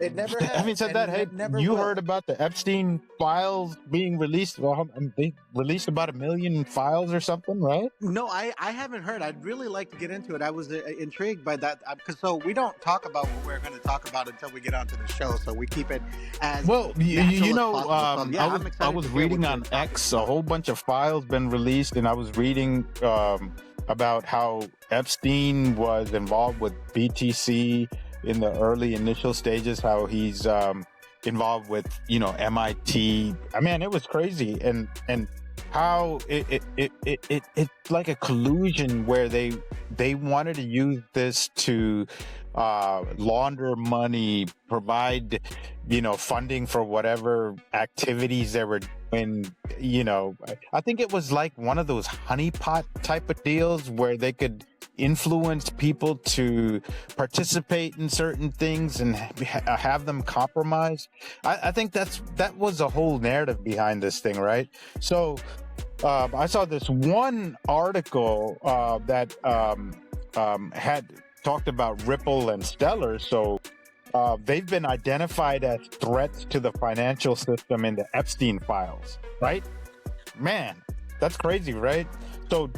It never Having has. said And that, it hey, never you will. heard about the Epstein files being released? Well, they released about 1 million files or something, right? No, I haven't heard. I'd really like to get into it. I was intrigued by that because so we don't talk about what we're going to talk about until we get onto the show. So we keep it as Well, natural you as know, possible. So, yeah, I'm I excited was to hear reading what on you're talking X a about. whole bunch of files been released, and I was reading about how Epstein was involved with BTC in the early initial stages, how he's involved with MIT. I mean, it was crazy, and how it's like a collusion where they wanted to use this to launder money, provide funding for whatever activities they were doing. I think it was like one of those honeypot type of deals where they could influence people to participate in certain things and have them compromised. I think that was a whole narrative behind this thing, right? So I saw this one article that had talked about Ripple and Stellar. So they've been identified as threats to the financial system in the Epstein files, right? Man, that's crazy, right? So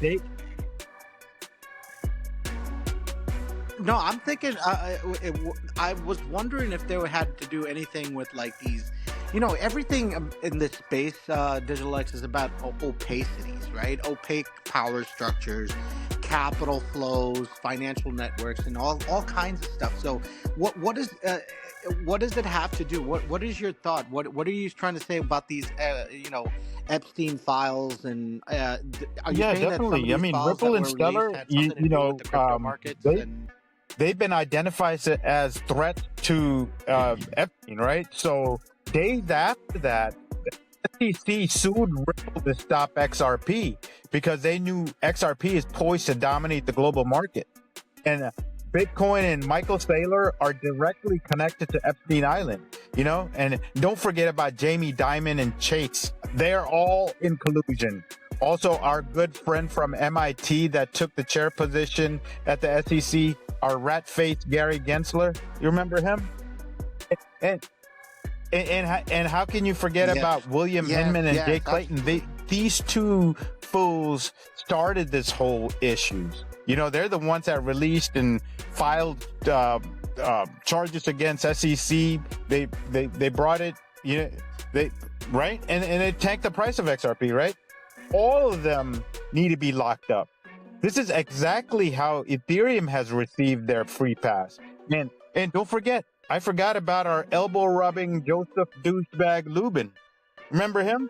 No, I'm thinking. I was wondering if they had to do anything with like these, everything in this space. Digital X is about opacities, right? Opaque power structures, capital flows, financial networks, and all kinds of stuff. So, what does it have to do? What is your thought? What are you trying to say about these? Epstein files, and are you yeah, saying that some of definitely. I these mean, files Ripple that and were Stellar, released had something to do with the crypto markets? they've been identified as threats to Epstein, right? So days after that, the SEC sued Ripple to stop XRP because they knew XRP is poised to dominate the global market. And Bitcoin and Michael Saylor are directly connected to Epstein Island, and don't forget about Jamie Dimon and Chase. They're all in collusion. Also, our good friend from MIT that took the chair position at the SEC, our rat-faced Gary Gensler. You remember him? And how can you forget about William Hinman and Jay Clayton? These two fools started this whole issues. They're the ones that released and filed charges against SEC. They brought it, right? And it tanked the price of XRP, right? All of them need to be locked up. This is exactly how Ethereum has received their free pass. And don't forget, I forgot about our elbow-rubbing Joseph douchebag Lubin. Remember him?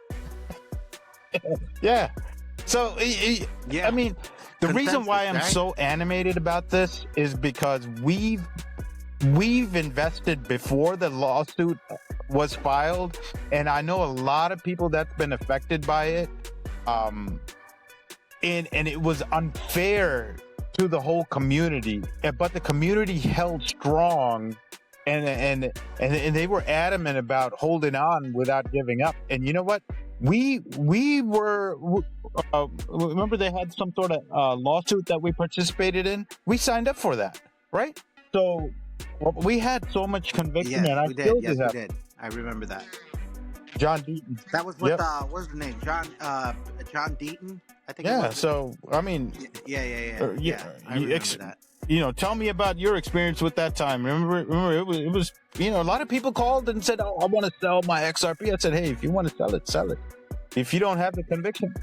Yeah. So, I mean, the reason why I'm so animated about this is because we've invested before the lawsuit was filed, and I know a lot of people that's been affected by it. And it was unfair to the whole community, but the community held strong, and they were adamant about holding on without giving up. And you know what? We were remember they had some sort of lawsuit that we participated in. We signed up for that, right? So we had so much conviction, and I still do have. We did. I remember that. John Deaton. That was with what's the name? John Deaton, I think. Yeah. So I mean. Yeah. I remember that. Tell me about your experience with that time. Remember, it was. A lot of people called and said, "Oh, I want to sell my XRP." I said, "Hey, if you want to sell it, sell it. If you don't have the conviction,